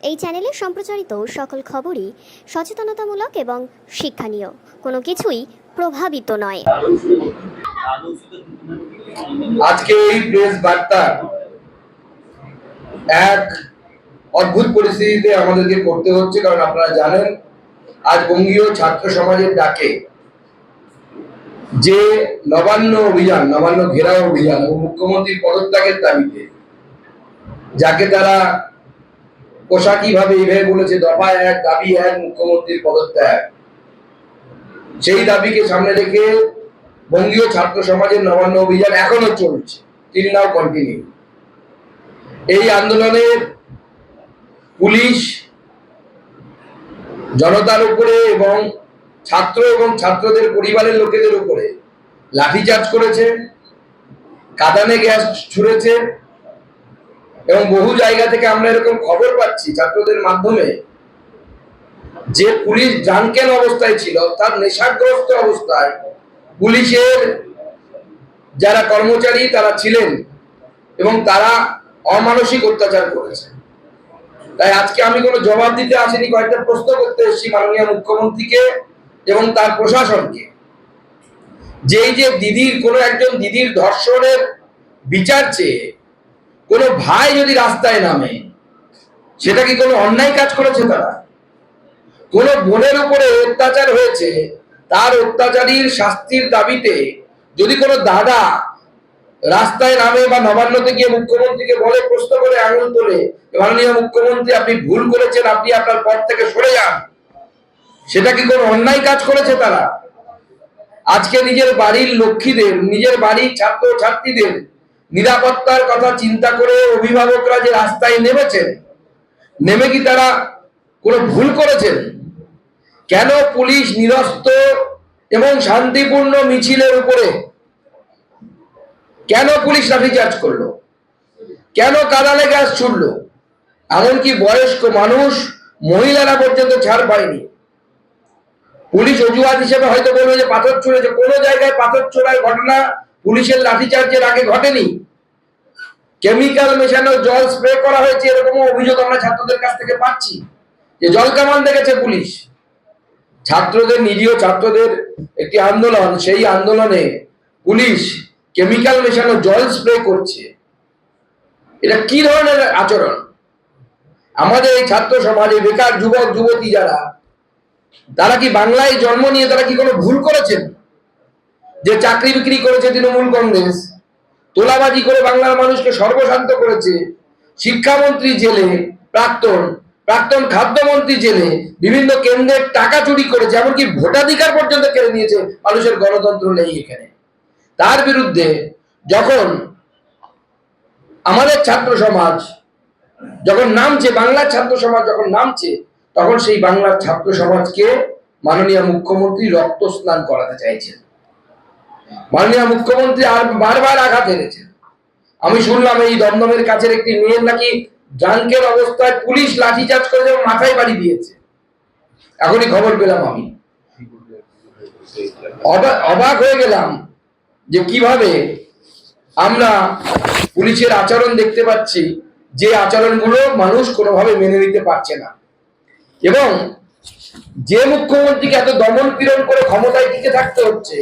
এই চ্যানেলে সম্প্রচারিত সকল খবরই সচেতনতামূলক এবং শিক্ষণীয়, কোনো কিছুই প্রভাবিত নয়। আজকে এই প্রেস বার্তা এক অদ্ভুত পরিস্থিতিতে আমাদেরকে করতে হচ্ছে, কারণ আপনারা জানেন আজ বঙ্গীয় ছাত্র সমাজের ডাকে যে নবান্ন অভিযান, নবান্ন ঘেরাও অভিযান এবং মুখ্যমন্ত্রীর পদত্যাগের দাবিতে, যাকে তারা পোশাকি ভাবে এইভাবে বলেছে দফা এক, দাবি এক, মুখ্যমন্ত্রীর পদত্যাগ, সেই দাবিকে সামনে রেখে বঙ্গীয় ছাত্র সমাজের নবান্ন অভিযান এখনো চলছে, টিল নাও কন্টিনিউ। এই আন্দোলনের পুলিশ জনতার উপরে এবং ছাত্র এবং ছাত্রদের পরিবারের লোকেদের উপরে লাঠিচার্জ করেছে, কাঁদানে গ্যাস ছুড়েছে এবং বহু জায়গা থেকে আমরা এরকম খবর পাচ্ছি ছাত্রদের মাধ্যমে যে পুলিশ ড্রাঙ্কেন অবস্থায় ছিল, অর্থাৎ নেশাগ্রস্ত অবস্থায় পুলিশের যারা কর্মচারী তারা ছিলেন এবং তারা অমানসিক অত্যাচার করেছে। তাই আজকে আমি কোনো জবাব দিতে আসিনি, কয়েকটা প্রশ্ন করতে এসেছি মাননীয় মুখ্যমন্ত্রীকে এবং তার প্রশাসনকে। যেই যে দিদির, কোনো একজন দিদির ধর্ষণের বিচার চেয়ে কোনো ভাই যদি রাস্তায় নামে, সেটা কি কোনো অন্যায় কাজ করেছে? তারা কোনো বোনের উপরে অত্যাচার হয়েছে, তার অত্যাচারীর শাস্তির দাবিতে যদি কোনো দাদা রাস্তায় নামে বা নবান্নতে গিয়ে মুখ্যমন্ত্রীকে বলে, প্রশ্ন করে, আঙুল তোলে, মাননীয় মুখ্যমন্ত্রী আপনি ভুল করেছেন, আপনি আপনার পদ থেকে সরে যান, সেটা কি কোনো অন্যায় কাজ করেছে? তারা আজকে নিজের বাড়ির লক্ষ্মীদের, নিজের বাড়ির ছাত্র ছাত্রীদের নিরাপত্তার কথা চিন্তা করে অভিভাবকরা যে রাস্তায় নেমেছেন, নেমে কি তারা কোনো ভুল করেছেন? কেন পুলিশ নিরস্ত্র এবং শান্তিপূর্ণ মিছিলের উপরে কেন পুলিশ লাঠিচার্জ করলো? কেন কাঁদানে গ্যাস ছুড়লো? এমনকি বয়স্ক মানুষ, মহিলারা পর্যন্ত ছাড় পায়নি। পুলিশ অজুহাত হিসেবে হয়তো বলবে যে পাথর ছুঁড়েছে, কোনো জায়গায় পাথর ছোড়ার ঘটনা পুলিশের লাঠিচার্জের আগে ঘটেনি। কেমিক্যাল মেশানো জল স্প্রে করা হয়েছে, এরকমও অভিযোগ আমরা ছাত্রদের কাছ থেকে পাচ্ছি, যে জল কামান দেখেছে পুলিশ। ছাত্রদের, নিরীহ ছাত্রদের একটি আন্দোলন, সেই আন্দোলনে পুলিশ কেমিক্যাল মেশানো জল স্প্রে করছে। এটা কি ধরনের আচরণ? আমাদের এই ছাত্র সমাজে বেকার যুবক যুবতী যারা, তারা কি বাংলায় জন্ম নিয়ে তারা কি কোনো ভুল করেছেন? যে চাকরি বিক্রি করেছে তৃণমূল কংগ্রেস, তোলাবাজি করে বাংলার মানুষকে সর্বশান্ত করেছে, শিক্ষামন্ত্রী জেলে, প্রাক্তন খাদ্যমন্ত্রী জেলে, বিভিন্ন কেন্দ্রের টাকা চুরি করেছে, এমনকি ভোটাধিকার পর্যন্ত কেড়ে নিয়েছে, মানুষের গণতন্ত্র নেই এখানে। তার বিরুদ্ধে যখন আমাদের ছাত্র সমাজ যখন নামছে, বাংলার ছাত্র সমাজ যখন নামছে, তখন সেই বাংলার ছাত্র সমাজকে মাননীয় মুখ্যমন্ত্রী রক্ত স্নান করাতে চাইছেন। মাননীয় মুখ্যমন্ত্রী আর বারবার আঘাত এনেছেন। আমি শুনলাম এই দমদমের কাছের একটি মেয়ের নাকি ড্রাঙ্কের অবস্থায় পুলিশ লাঠিচার্জ করে যেমন মাথায় বাড়ি দিয়েছে, এখনই খবর পেলাম। আমি অবাক হয়ে গেলাম যে কিভাবে আমরা পুলিশের আচরণ দেখতে পাচ্ছি, যে আচরণগুলো মানুষ কোনোভাবে মেনে নিতে পারছে না। এবং যে মুখ্যমন্ত্রীকে এত দমন পীড়ন করে ক্ষমতায় টিকে থাকতে হচ্ছে,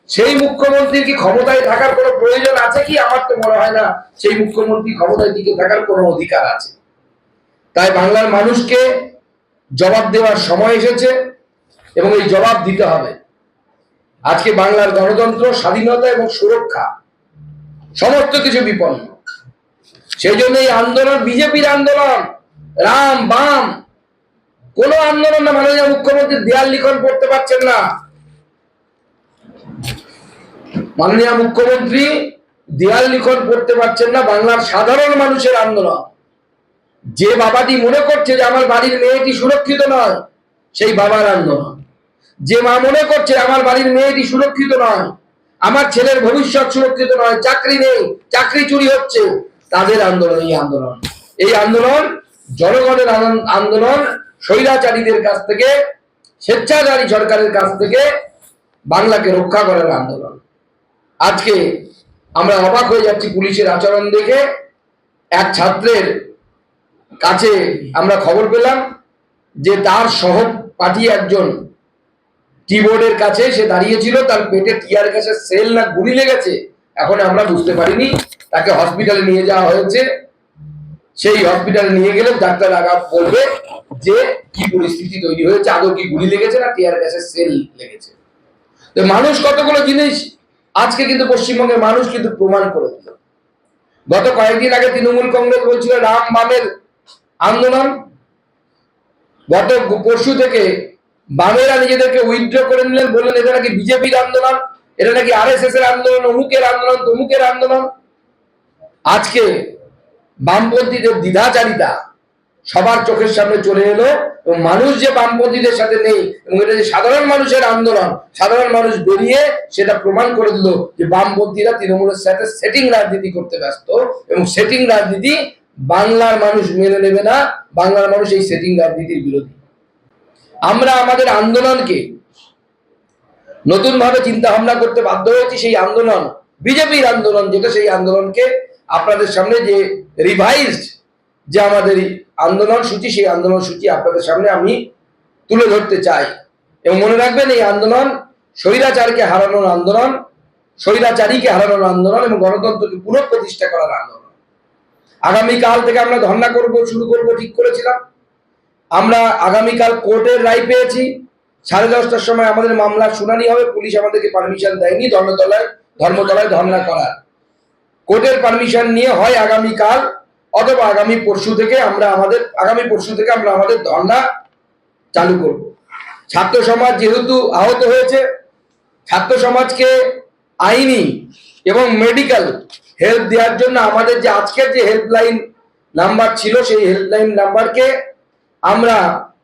সেই মুখ্যমন্ত্রীর কি ক্ষমতায় থাকার কোনো প্রয়োজন আছে কি? আমার তো মনে হয় না সেই মুখ্যমন্ত্রী ক্ষমতায় টিকে থাকার কোনো অধিকার আছে। তাই বাংলার মানুষকে জবাব দেওয়ার সময় এসেছে এবং এই জবাব দিতে হবে। আজকে বাংলার গণতন্ত্র, স্বাধীনতা এবং সুরক্ষা সমস্ত কিছু বিপন্ন। সেই জন্য এই আন্দোলন বিজেপির আন্দোলন, রাম বাম কোনো আন্দোলন না। মাননীয় মুখ্যমন্ত্রী দেয়াল লিখন পড়তে পারছেন না। মাননীয় মুখ্যমন্ত্রী দেয়াল লিখন পড়তে পারছেন না। বাংলার সাধারণ মানুষের আন্দোলন। যে বাবাটি মনে করছে যে আমার বাড়ির মেয়েটি সুরক্ষিত নয়, সেই বাবার আন্দোলন। যে মা মনে করছে আমার বাড়ির মেয়েটি সুরক্ষিত নয়, আমার ছেলের ভবিষ্যৎ সুরক্ষিত নয়, চাকরি নেই, চাকরি চুরি হচ্ছে, তাদের আন্দোলন এই আন্দোলন। এই আন্দোলন জনগণের আন্দোলন, স্বৈরাচারীদের কাছ থেকে, স্বেচ্ছাচারী সরকারের কাছ থেকে বাংলাকে রক্ষা করার আন্দোলন। আজকে আমরা অবাক হয়ে যাচ্ছি পুলিশের আচরণ দেখে। এক ছাত্রের কাছে আমরা খবর পেলাম যে তার সহপাঠী একজন কিবোর্ডের কাছে সে দাঁড়িয়েছিল, তার পেটে টিয়ার গ্যাসের সেল না গুলি লেগেছে এখন আমরা বুঝতে পারিনি। তাকে হসপিটালে নিয়ে যাওয়া হয়েছে। সেই হসপিটালে নিয়ে গেলে ডাক্তার আগাম বলবে যে কি পরিস্থিতি তৈরি হয়েছে, আদৌ কি গুলি লেগেছে না টিয়ার গ্যাসের সেল লেগেছে। তো মানুষ কতগুলো জিনিস আজকে কিন্তু পশ্চিমবঙ্গের মানুষ কিন্তু প্রমাণ করে দিল। গত কয়েকদিন আগে তৃণমূল কংগ্রেস বলছিল রাম বামের আন্দোলন, গত পরশু থেকে বামেরা নিজেদেরকে উইথড্র করে নিলেন, বললেন এটা নাকি বিজেপির আন্দোলন, এটা নাকি আরএসএস এর আন্দোলন, অমুকের আন্দোলন, তমুকের আন্দোলন। আজকে বামপন্থীদের দ্বিধাচারিতা সবার চোখের সামনে চলে এলো এবং মানুষ যে বামপন্থীদের সাথে নেই এবং এটা যে সাধারণ মানুষের আন্দোলন, সাধারণ মানুষ বেরিয়ে সেটা প্রমাণ করে দিল যে বামপন্থীরা তৃণমূলের সাথে সেটিং রাজনীতি করতে ব্যস্ত এবং সেটিং রাজনীতি বাংলার মানুষ মেনে নেবে না। বাংলার মানুষ এই সেটিং রাজনীতির বিরোধী। আমরা আমাদের আন্দোলনকে নতুন ভাবে চিন্তা ভাবনা করতে বাধ্য হয়েছি। সেই আন্দোলন বিজেপির আন্দোলন, যেটা সেই আন্দোলনকে আপনাদের সামনে যে রিভাইজড যে আমাদের আন্দোলন সূচি, সেই আন্দোলন সূচি আপনাদের সামনে আমি তুলে ধরতে চাই। এবং মনে রাখবেন এই আন্দোলন স্বৈরাচারকে হারানোর আন্দোলন, স্বৈরাচারীকে হারানোর আন্দোলন এবং গণতন্ত্রকে পুনঃপ্রতিষ্ঠা করার আন্দোলন। আগামীকাল থেকে আমরা ধর্ণা শুরু করব ঠিক করেছিলাম। আমরা আগামীকাল কোর্টের রায় পেয়েছি, 10:30টার সময় আমাদের মামলার শুনানি হবে। পুলিশ আমাদেরকে পারমিশন দেয়নি ধর্মতলায় ধর্ণা করার। কোর্টের পারমিশন নিয়ে হয় আগামীকাল অথবা আগামী পরশু থেকে আমরা আমাদের ধর্ণা চালু করব। ছাত্র সমাজ যেহেতু আহত হয়েছে, ছাত্র সমাজকে আইনি এবং মেডিকেল হেল্প দেওয়ার জন্য আমাদের যে আজকের যে হেল্পলাইন নাম্বার ছিল, সেই হেল্পলাইন নাম্বারকে আমরা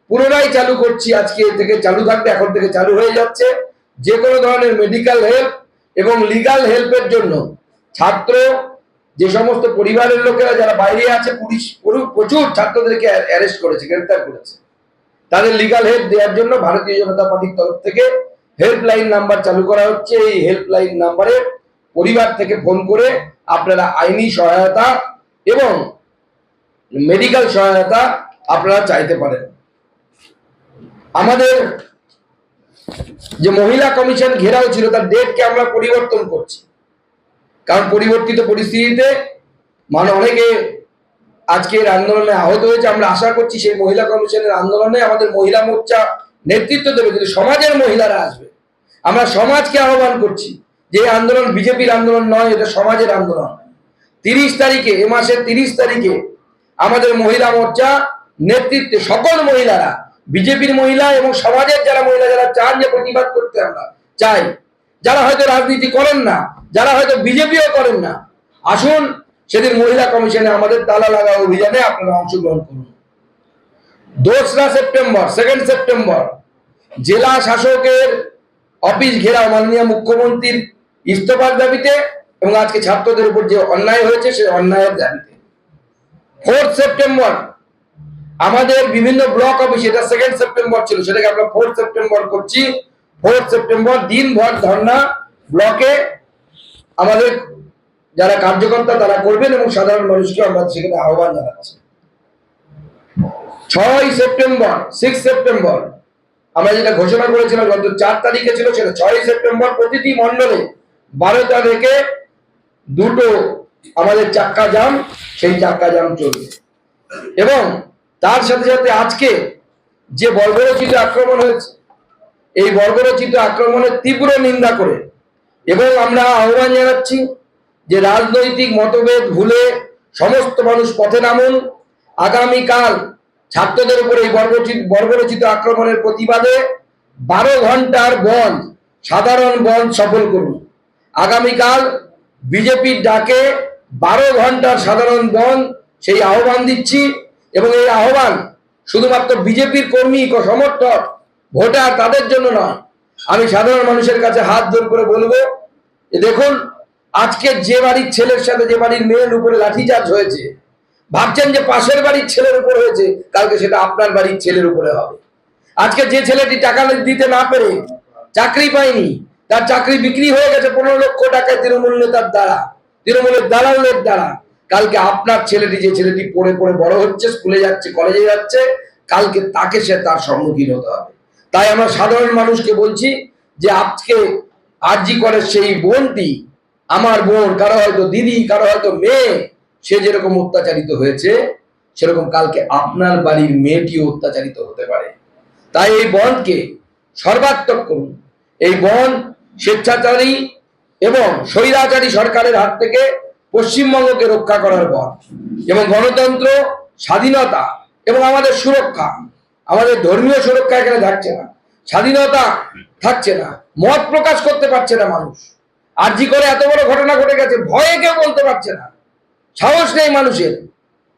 পুনরায় চালু করছি। আজকে থেকে চালু থাকবে, এখন থেকে চালু হয়ে যাচ্ছে। যে কোনো ধরনের মেডিকেল হেল্প এবং লিগাল হেল্পের জন্য ছাত্র যে সমস্ত পরিবারের লোকেরা যারা বাইরে আছে, পুলিশ প্রচুর ছাত্রদেরকে অ্যারেস্ট করেছে, গ্রেফতার করেছে, তাদের লিগাল হেল্প দেওয়ার জন্য ভারতীয় জনতা পার্টির তরফ থেকে হেল্পলাইন নাম্বার চালু করা হচ্ছে। এই হেল্পলাইন নাম্বারে পরিবার থেকে ফোন করে আপনারা আইনি সহায়তা এবং মেডিকেল সহায়তা আপনারা চাইতে পারেন। আমাদের যে মহিলা কমিশন ঘেরাও ছিল তার ডেটকে আমরা পরিবর্তন করছি, কারণ পরিবর্তিত পরিস্থিতিতে অনেকে আজকের আন্দোলনে আহত হয়েছে। আমরা আশা করছি সেই মহিলা কমিশনের আন্দোলনে আমাদের মহিলা মোর্চা নেতৃত্ব দেবে, কিন্তু সমাজের মহিলারা আসবে। আমরা সমাজকে আহ্বান করছি যে আন্দোলন বিজেপির আন্দোলন নয়, এটা সমাজের আন্দোলন। 30 তারিখে, এ মাসের 30 তারিখে আমাদের মহিলা মোর্চা নেতৃত্বে সকল মহিলারা, বিজেপির মহিলা এবং সমাজের যারা মহিলা যারা চান যে প্রতিবাদ করতে আমরা চাই, যারা হয়তো রাজনীতি করেন না, যারা হয়তো বিজেপিও করেন না, আসুন সেদিন মহিলা কমিশনে আমাদের তালা লাগা অভিযানে আপনারা অংশগ্রহণ করুন। 2রা সেপ্টেম্বর 2nd সেপ্টেম্বর জেলা শাসকের অফিস ঘেরাও মাননীয় মুখ্যমন্ত্রীর ইস্তফার দাবিতে এবং আজকে ছাত্রদের উপর যে অন্যায় হয়েছে সেই অন্যায়ের দাবিতে। 4th সেপ্টেম্বর আমাদের বিভিন্ন ব্লক অফিস, এটা 2nd সেপ্টেম্বর ছিল, সেটাকে আমরা 4th সেপ্টেম্বর করছি। 4th সেপ্টেম্বর দিনভর ধর্ণা ব্লকে আমাদের যারা কার্যকর্তা তারা করবেন এবং সাধারণ মানুষকে আমরা সেখানে আহ্বান জানাচ্ছি। 6 সেপ্টেম্বর 6 সেপ্টেম্বর আমরা যেটা ঘোষণা করেছিলাম গত 4 তারিখে ছিল, সেটা 6 সেপ্টেম্বর প্রতিটি মণ্ডলে 12টা থেকে 2টো আমাদের চাক্কা জাম, সেই চাক্কা জাম চলবে। এবং তার সাথে সাথে আজকে যে বর্বরোচিত আক্রমণ হয়েছে, এই বর্বরোচিত আক্রমণের তীব্র নিন্দা করে এবং আমরা আহ্বান জানাচ্ছি যে রাজনৈতিক মতভেদ ভুলে সমস্ত মানুষ পথে নামুন। আগামীকাল ছাত্রদের উপর এই বর্বরোচিত আক্রমণের প্রতিবাদে 12 ঘন্টার বন্ধ, সাধারণ বন্ধ সফল করুন। আগামীকাল বিজেপির ডাকে 12 ঘন্টার সাধারণ বন্ধ, সেই আহ্বান দিচ্ছি। এবং এই আহ্বান শুধুমাত্র বিজেপির কর্মী সমর্থক ভোটার তাদের জন্য নয়, আমি সাধারণ মানুষের কাছে হাত জোর করে বলবো যে দেখুন, আজকে যে বাড়ির ছেলের সাথে যে বাড়ির মেয়ের উপরে লাঠিচার্জ হয়েছে, ভাবছেন যে পাশের বাড়ির ছেলের উপর হয়েছে, কালকে সেটা আপনার বাড়ির ছেলের উপরে হবে। আজকে যে ছেলেটি টাকা দিতে না পেরে চাকরি পায়নি, তার চাকরি বিক্রি হয়ে গেছে 15 লক্ষ টাকায় তৃণমূল নেতার দ্বারা, তৃণমূলের দালালের দ্বারা। কালকে আপনার ছেলেটি, যে ছেলেটি পড়ে পড়ে বড় হচ্ছে, স্কুলে যাচ্ছে, কলেজে যাচ্ছে, কালকে তাকে সে তার সম্মুখীন হতে হবে। তাই আমরা সাধারণ মানুষকে বলছি যে আজকে আরজি করে সেই বোনটি, আমার বোন, কারো হয়তো দিদি, কারো হয়তো মেয়ে, সে যেরকম অত্যাচারিত হয়েছে, সেরকম কালকে আপনার বাড়ির মেয়েটিও অত্যাচারিত হতে পারে। তাই এই বনকে সর্বাত্মক করুন। এই বন স্বেচ্ছাচারী এবং স্বৈরাচারী সরকারের হাত থেকে পশ্চিমবঙ্গকে রক্ষা করার বন, এবং গণতন্ত্র, স্বাধীনতা এবং আমাদের সুরক্ষা, আমাদের ধর্মীয় সুরক্ষা এখানে থাকছে না, স্বাধীনতা থাকছে না, মত প্রকাশ করতে পারছে না মানুষ। আরজি করে এত বড় ঘটনা ঘটে গেছে, ভয়ে কেউ বলতে পারছে না, সাহস নেই মানুষের।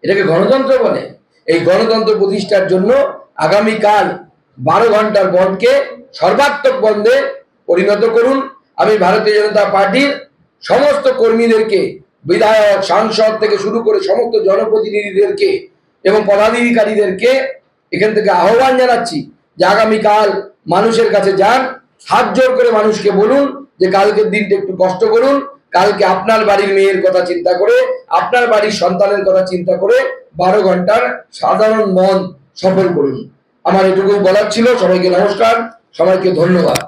এটাকে গণতন্ত্র বলে? এই গণতন্ত্র প্রতিষ্ঠার জন্য আগামীকাল 12 ঘন্টার বনকে সর্বাত্মক বন্ধে পরিণত করুন। আমি ভারতীয় জনতা পার্টির সমস্ত কর্মীদেরকে, বিধায়ক, সাংসদ থেকে শুরু করে সমস্ত জনপ্রতিনিধিদেরকে এবং পদাধিকারীদেরকে এখান থেকে আহ্বান জানাচ্ছি যে আগামীকাল মানুষের কাছে যান, হাত জোর করে মানুষকে বলুন যে কালকের দিনটা একটু কষ্ট করুন, কালকে আপনার বাড়ির মেয়ের কথা চিন্তা করে, আপনার বাড়ির সন্তানের কথা চিন্তা করে 12 ঘন্টার সাধারণ মন সফল করুন। আমার এটুকু বলার ছিল। সবাইকে নমস্কার, সবাইকে ধন্যবাদ।